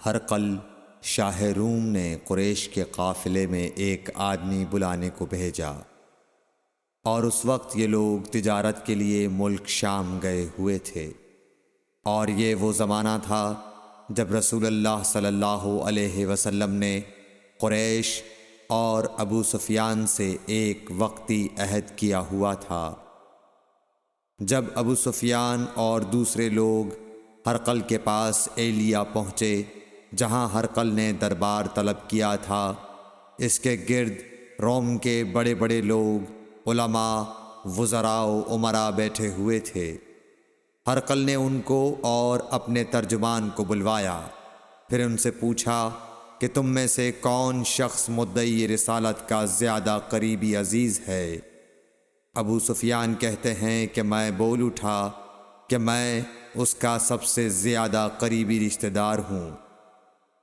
ہرقل شاہ روم نے قریش کے قافلے میں ایک آدمی بلانے کو بھیجا، اور اس وقت یہ لوگ تجارت کے لیے ملک شام گئے ہوئے تھے، اور یہ وہ زمانہ تھا جب رسول اللہ صلی اللہ علیہ وسلم نے قریش اور ابو سفیان سے ایک وقتی عہد کیا ہوا تھا۔ جب ابو سفیان اور دوسرے لوگ ہرقل کے پاس ایلیا پہنچے جہاں ہرقل نے دربار طلب کیا تھا، اس کے گرد روم کے بڑے بڑے لوگ، علماء، وزراء و امراء بیٹھے ہوئے تھے۔ ہرقل نے ان کو اور اپنے ترجمان کو بلوایا، پھر ان سے پوچھا کہ تم میں سے کون شخص مدعی رسالت کا زیادہ قریبی عزیز ہے؟ ابو سفیان کہتے ہیں کہ میں بول اٹھا کہ میں اس کا سب سے زیادہ قریبی رشتہ دار ہوں۔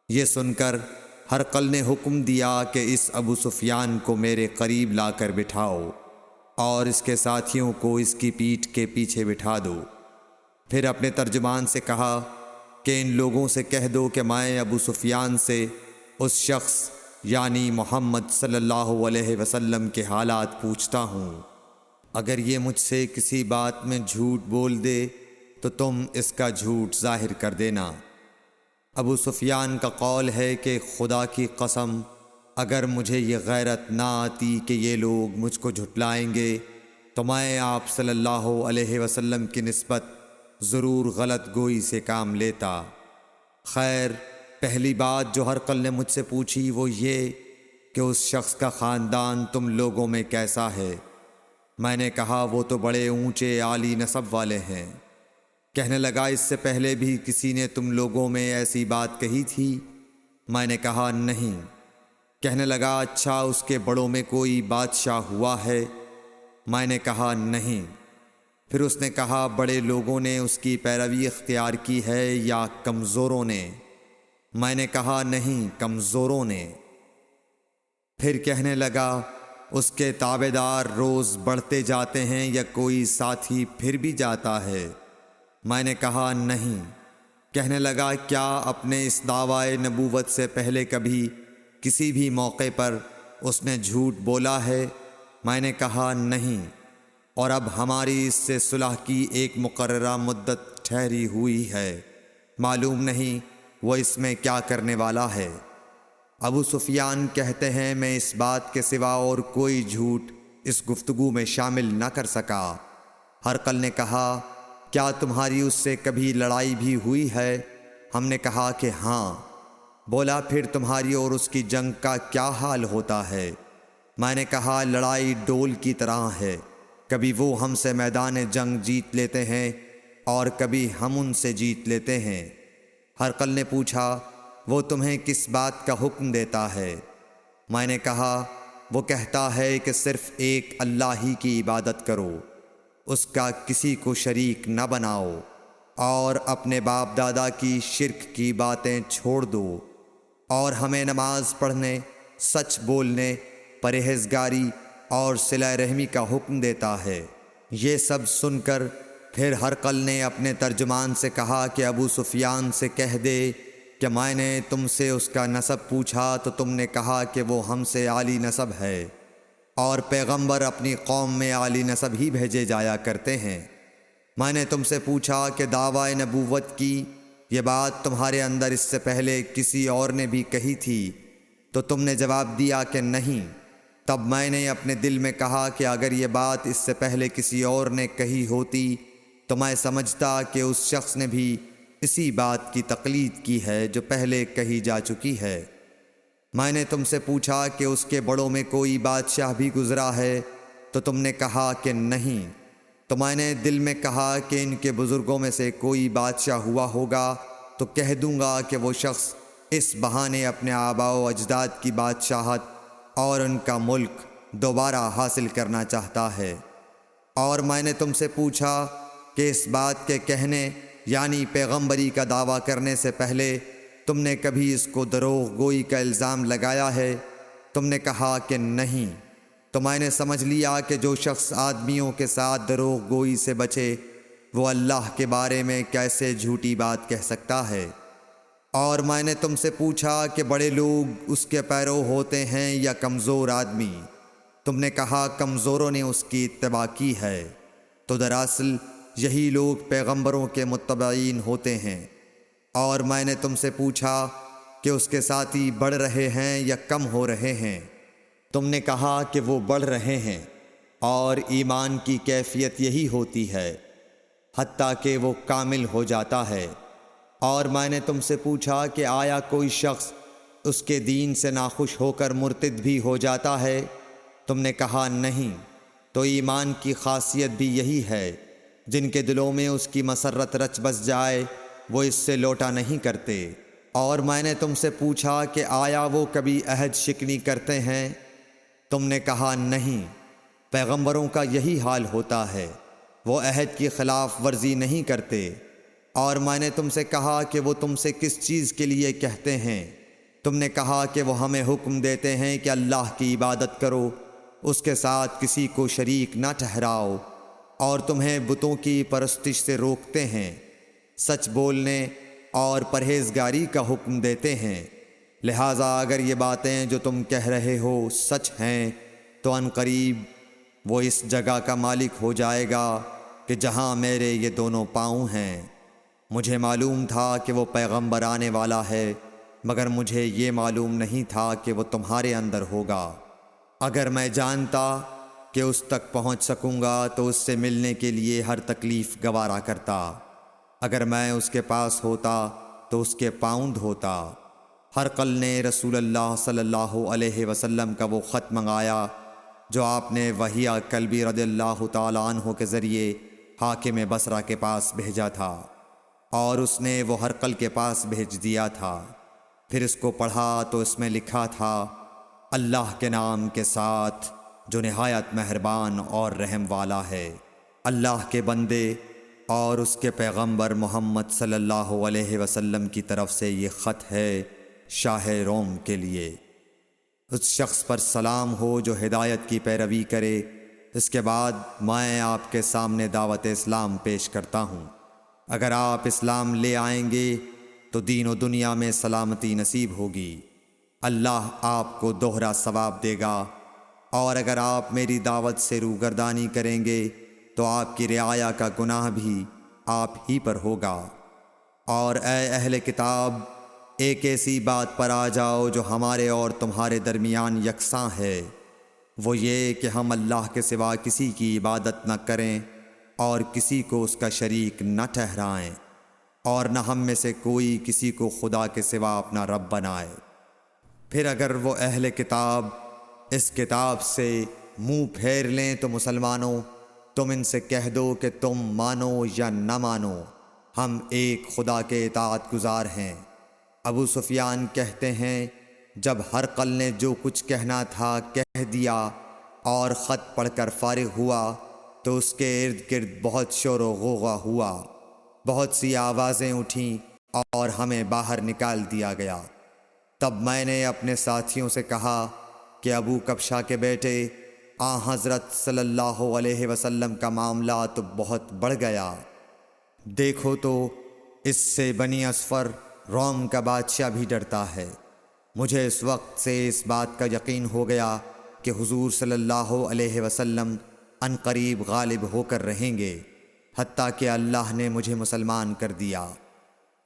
یہ سن کر ہرقل نے حکم دیا کہ اس ابو سفیان کو میرے قریب لا کر بٹھاؤ اور اس کے ساتھیوں کو اس کی پیٹھ کے پیچھے بٹھا دو۔ پھر اپنے ترجمان سے کہا کہ ان لوگوں سے کہہ دو کہ میں ابو سفیان سے اس شخص یعنی محمد صلی اللہ علیہ وسلم کے حالات پوچھتا ہوں، اگر یہ مجھ سے کسی بات میں جھوٹ بول دے تو تم اس کا جھوٹ ظاہر کر دینا۔ ابو سفیان کا قول ہے کہ خدا کی قسم اگر مجھے یہ غیرت نہ آتی کہ یہ لوگ مجھ کو جھٹلائیں گے تو میں آپ صلی اللہ علیہ وسلم کی نسبت ضرور غلط گوئی سے کام لیتا۔ خیر، پہلی بات جو ہرقل نے مجھ سے پوچھی وہ یہ کہ اس شخص کا خاندان تم لوگوں میں کیسا ہے؟ میں نے کہا وہ تو بڑے اونچے عالی نسب والے ہیں۔ کہنے لگا اس سے پہلے بھی کسی نے تم لوگوں میں ایسی بات کہی تھی؟ میں نے کہا نہیں۔ کہنے لگا اچھا اس کے بڑوں میں کوئی بادشاہ ہوا ہے؟ میں نے کہا نہیں۔ پھر اس نے کہا بڑے لوگوں نے اس کی پیروی اختیار کی ہے یا کمزوروں نے؟ میں نے کہا نہیں، کمزوروں نے۔ پھر کہنے لگا اس کے تابعدار روز بڑھتے جاتے ہیں یا کوئی ساتھی پھر بھی جاتا ہے؟ میں نے کہا نہیں۔ کہنے لگا کیا اپنے اس دعوی نبوت سے پہلے کبھی کسی بھی موقع پر اس نے جھوٹ بولا ہے؟ میں نے کہا نہیں، اور اب ہماری اس سے صلح کی ایک مقررہ مدت ٹھہری ہوئی ہے، معلوم نہیں وہ اس میں کیا کرنے والا ہے۔ ابو سفیان کہتے ہیں میں اس بات کے سوا اور کوئی جھوٹ اس گفتگو میں شامل نہ کر سکا۔ ہرقل نے کہا کیا تمہاری اس سے کبھی لڑائی بھی ہوئی ہے؟ ہم نے کہا کہ ہاں۔ بولا پھر تمہاری اور اس کی جنگ کا کیا حال ہوتا ہے؟ میں نے کہا لڑائی ڈول کی طرح ہے، کبھی وہ ہم سے میدان جنگ جیت لیتے ہیں اور کبھی ہم ان سے جیت لیتے ہیں۔ ہرقل نے پوچھا وہ تمہیں کس بات کا حکم دیتا ہے؟ میں نے کہا وہ کہتا ہے کہ صرف ایک اللہ ہی کی عبادت کرو، اس کا کسی کو شریک نہ بناؤ، اور اپنے باپ دادا کی شرک کی باتیں چھوڑ دو، اور ہمیں نماز پڑھنے، سچ بولنے، پرہیزگاری اور صلہ رحمی کا حکم دیتا ہے۔ یہ سب سن کر پھر ہرقل نے اپنے ترجمان سے کہا کہ ابو سفیان سے کہہ دے کہ میں نے تم سے اس کا نسب پوچھا تو تم نے کہا کہ وہ ہم سے عالی نسب ہے، اور پیغمبر اپنی قوم میں عالی نسب ہی بھیجے جایا کرتے ہیں۔ میں نے تم سے پوچھا کہ دعوی نبوت کی یہ بات تمہارے اندر اس سے پہلے کسی اور نے بھی کہی تھی تو تم نے جواب دیا کہ نہیں۔ تب میں نے اپنے دل میں کہا کہ اگر یہ بات اس سے پہلے کسی اور نے کہی ہوتی تو میں سمجھتا کہ اس شخص نے بھی اسی بات کی تقلید کی ہے جو پہلے کہی جا چکی ہے۔ میں نے تم سے پوچھا کہ اس کے بڑوں میں کوئی بادشاہ بھی گزرا ہے تو تم نے کہا کہ نہیں۔ تو میں نے دل میں کہا کہ ان کے بزرگوں میں سے کوئی بادشاہ ہوا ہوگا تو کہہ دوں گا کہ وہ شخص اس بہانے اپنے آباء و اجداد کی بادشاہت اور ان کا ملک دوبارہ حاصل کرنا چاہتا ہے۔ اور میں نے تم سے پوچھا کہ اس بات کے کہنے یعنی پیغمبری کا دعویٰ کرنے سے پہلے تم نے کبھی اس کو دروغ گوئی کا الزام لگایا ہے؟ تم نے کہا کہ نہیں۔ تو میں نے سمجھ لیا کہ جو شخص آدمیوں کے ساتھ دروغ گوئی سے بچے وہ اللہ کے بارے میں کیسے جھوٹی بات کہہ سکتا ہے۔ اور میں نے تم سے پوچھا کہ بڑے لوگ اس کے پیرو ہوتے ہیں یا کمزور آدمی؟ تم نے کہا کمزوروں نے اس کی اتباع کی ہے۔ تو دراصل یہی لوگ پیغمبروں کے متبعین ہوتے ہیں۔ اور میں نے تم سے پوچھا کہ اس کے ساتھی بڑھ رہے ہیں یا کم ہو رہے ہیں؟ تم نے کہا کہ وہ بڑھ رہے ہیں، اور ایمان کی کیفیت یہی ہوتی ہے حتیٰ کہ وہ کامل ہو جاتا ہے۔ اور میں نے تم سے پوچھا کہ آیا کوئی شخص اس کے دین سے ناخوش ہو کر مرتد بھی ہو جاتا ہے؟ تم نے کہا نہیں۔ تو ایمان کی خاصیت بھی یہی ہے، جن کے دلوں میں اس کی مسرت رچ بس جائے وہ اس سے لوٹا نہیں کرتے۔ اور میں نے تم سے پوچھا کہ آیا وہ کبھی عہد شکنی کرتے ہیں؟ تم نے کہا نہیں۔ پیغمبروں کا یہی حال ہوتا ہے، وہ عہد کی خلاف ورزی نہیں کرتے۔ اور میں نے تم سے کہا کہ وہ تم سے کس چیز کے لیے کہتے ہیں؟ تم نے کہا کہ وہ ہمیں حکم دیتے ہیں کہ اللہ کی عبادت کرو، اس کے ساتھ کسی کو شریک نہ ٹھہراؤ، اور تمہیں بتوں کی پرستش سے روکتے ہیں، سچ بولنے اور پرہیزگاری کا حکم دیتے ہیں۔ لہٰذا اگر یہ باتیں جو تم کہہ رہے ہو سچ ہیں تو ان قریب وہ اس جگہ کا مالک ہو جائے گا کہ جہاں میرے یہ دونوں پاؤں ہیں۔ مجھے معلوم تھا کہ وہ پیغمبر آنے والا ہے، مگر مجھے یہ معلوم نہیں تھا کہ وہ تمہارے اندر ہوگا۔ اگر میں جانتا کہ اس تک پہنچ سکوں گا تو اس سے ملنے کے لیے ہر تکلیف گوارا کرتا۔ اگر میں اس کے پاس ہوتا تو اس کے پاؤں دھوتا۔ ہرقل نے رسول اللہ صلی اللہ علیہ وسلم کا وہ خط منگایا جو آپ نے وحیہ کلبی رضی اللہ تعالیٰ عنہ کے ذریعے حاکم بصرہ کے پاس بھیجا تھا، اور اس نے وہ ہرقل کے پاس بھیج دیا تھا۔ پھر اس کو پڑھا تو اس میں لکھا تھا، اللہ کے نام کے ساتھ جو نہایت مہربان اور رحم والا ہے۔ اللہ کے بندے اور اس کے پیغمبر محمد صلی اللہ علیہ وسلم کی طرف سے یہ خط ہے شاہ روم کے لیے۔ اس شخص پر سلام ہو جو ہدایت کی پیروی کرے۔ اس کے بعد میں آپ کے سامنے دعوت اسلام پیش کرتا ہوں۔ اگر آپ اسلام لے آئیں گے تو دین و دنیا میں سلامتی نصیب ہوگی، اللہ آپ کو دوہرا ثواب دے گا۔ اور اگر آپ میری دعوت سے روگردانی کریں گے تو آپ کی رعایا کا گناہ بھی آپ ہی پر ہوگا۔ اور اے اہل کتاب، ایک ایسی بات پر آ جاؤ جو ہمارے اور تمہارے درمیان یکساں ہے، وہ یہ کہ ہم اللہ کے سوا کسی کی عبادت نہ کریں اور کسی کو اس کا شریک نہ ٹھہرائیں، اور نہ ہم میں سے کوئی کسی کو خدا کے سوا اپنا رب بنائے۔ پھر اگر وہ اہل کتاب اس کتاب سے منہ پھیر لیں تو مسلمانوں، تم ان سے کہہ دو کہ تم مانو یا نہ مانو، ہم ایک خدا کے اطاعت گزار ہیں۔ ابو سفیان کہتے ہیں، جب ہرقل نے جو کچھ کہنا تھا کہہ دیا اور خط پڑھ کر فارغ ہوا تو اس کے ارد گرد بہت شور و غوغا ہوا، بہت سی آوازیں اٹھیں اور ہمیں باہر نکال دیا گیا۔ تب میں نے اپنے ساتھیوں سے کہا کہ ابو کبشہ کے بیٹے حضرت صلی اللہ علیہ وسلم کا معاملہ تو بہت بڑھ گیا۔ دیکھو تو اس سے بنی اصفر روم کا بادشاہ بھی ڈرتا ہے۔ مجھے اس وقت سے اس بات کا یقین ہو گیا کہ حضور صلی اللہ علیہ وسلم ان قریب غالب ہو کر رہیں گے، حتیٰ کہ اللہ نے مجھے مسلمان کر دیا۔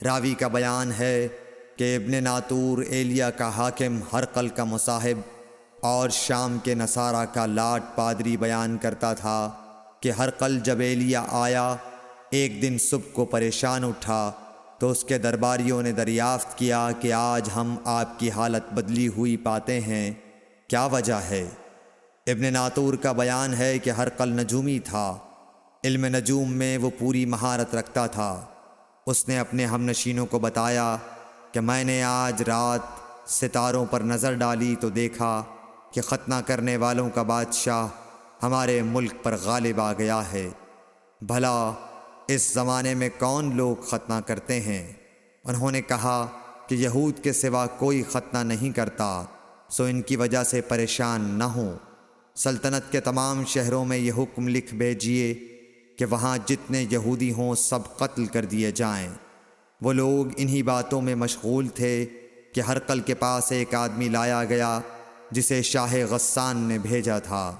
راوی کا بیان ہے کہ ابن ناطور ایلیا کا حاکم ہرقل کا مصاحب اور شام کے نصارہ کا لاٹ پادری بیان کرتا تھا کہ ہرقل جب ایلیا آیا ایک دن صبح کو پریشان اٹھا تو اس کے درباریوں نے دریافت کیا کہ آج ہم آپ کی حالت بدلی ہوئی پاتے ہیں، کیا وجہ ہے؟ ابن ناطور کا بیان ہے کہ ہرقل نجومی تھا، علم نجوم میں وہ پوری مہارت رکھتا تھا۔ اس نے اپنے ہم نشینوں کو بتایا کہ میں نے آج رات ستاروں پر نظر ڈالی تو دیکھا کہ ختنہ کرنے والوں کا بادشاہ ہمارے ملک پر غالب آ گیا ہے۔ بھلا اس زمانے میں کون لوگ ختنہ کرتے ہیں؟ انہوں نے کہا کہ یہود کے سوا کوئی ختنہ نہیں کرتا، سو ان کی وجہ سے پریشان نہ ہوں۔ سلطنت کے تمام شہروں میں یہ حکم لکھ بھیجیے کہ وہاں جتنے یہودی ہوں سب قتل کر دیے جائیں۔ وہ لوگ انہی باتوں میں مشغول تھے کہ ہرقل کے پاس ایک آدمی لایا گیا جسے شاہ غسان نے بھیجا تھا۔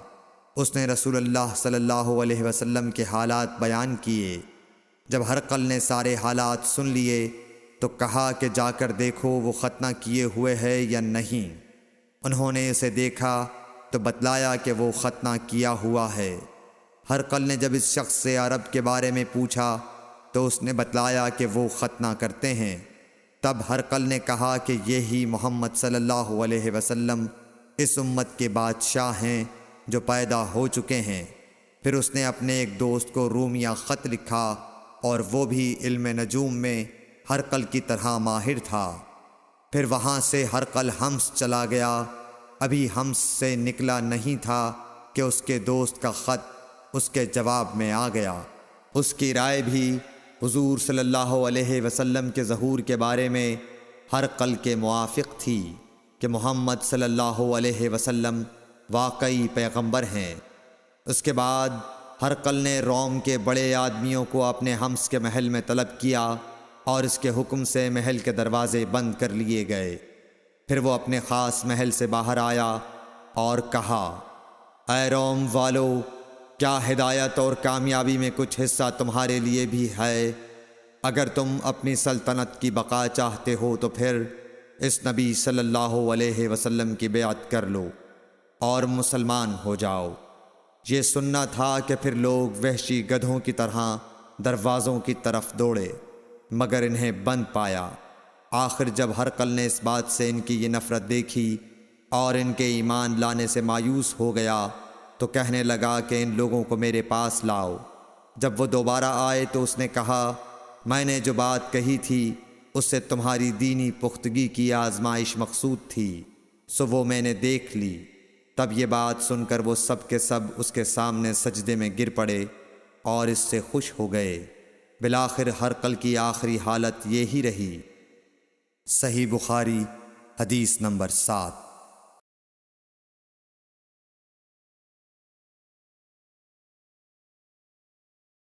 اس نے رسول اللہ صلی اللہ علیہ وسلم کے حالات بیان کیے۔ جب ہرقل نے سارے حالات سن لیے تو کہا کہ جا کر دیکھو وہ ختنہ کیے ہوئے ہے یا نہیں۔ انہوں نے اسے دیکھا تو بتلایا کہ وہ ختنہ کیا ہوا ہے۔ ہرقل نے جب اس شخص سے عرب کے بارے میں پوچھا تو اس نے بتلایا کہ وہ ختنہ کرتے ہیں۔ تب ہرقل نے کہا کہ یہی محمد صلی اللہ علیہ وسلم اس امت کے بادشاہ ہیں جو پیدا ہو چکے ہیں۔ پھر اس نے اپنے ایک دوست کو رومیہ خط لکھا اور وہ بھی علم نجوم میں ہرقل کی طرح ماہر تھا۔ پھر وہاں سے ہرقل حمص چلا گیا۔ ابھی حمص سے نکلا نہیں تھا کہ اس کے دوست کا خط اس کے جواب میں آ گیا۔ اس کی رائے بھی حضور صلی اللہ علیہ وسلم کے ظہور کے بارے میں ہرقل کے موافق تھی کہ محمد صلی اللہ علیہ وسلم واقعی پیغمبر ہیں۔ اس کے بعد ہرقل نے روم کے بڑے آدمیوں کو اپنے حمص کے محل میں طلب کیا اور اس کے حکم سے محل کے دروازے بند کر لیے گئے۔ پھر وہ اپنے خاص محل سے باہر آیا اور کہا، اے روم والو، کیا ہدایت اور کامیابی میں کچھ حصہ تمہارے لیے بھی ہے؟ اگر تم اپنی سلطنت کی بقا چاہتے ہو تو پھر اس نبی صلی اللہ علیہ وسلم کی بیعت کر لو اور مسلمان ہو جاؤ۔ یہ سننا تھا کہ پھر لوگ وحشی گدھوں کی طرح دروازوں کی طرف دوڑے مگر انہیں بند پایا۔ آخر جب ہرقل نے اس بات سے ان کی یہ نفرت دیکھی اور ان کے ایمان لانے سے مایوس ہو گیا تو کہنے لگا کہ ان لوگوں کو میرے پاس لاؤ۔ جب وہ دوبارہ آئے تو اس نے کہا، میں نے جو بات کہی تھی اس سے تمہاری دینی پختگی کی آزمائش مقصود تھی، سو وہ میں نے دیکھ لی۔ تب یہ بات سن کر وہ سب کے سب اس کے سامنے سجدے میں گر پڑے اور اس سے خوش ہو گئے۔ بالآخر ہرقل کی آخری حالت یہی رہی۔ صحیح بخاری حدیث نمبر 7۔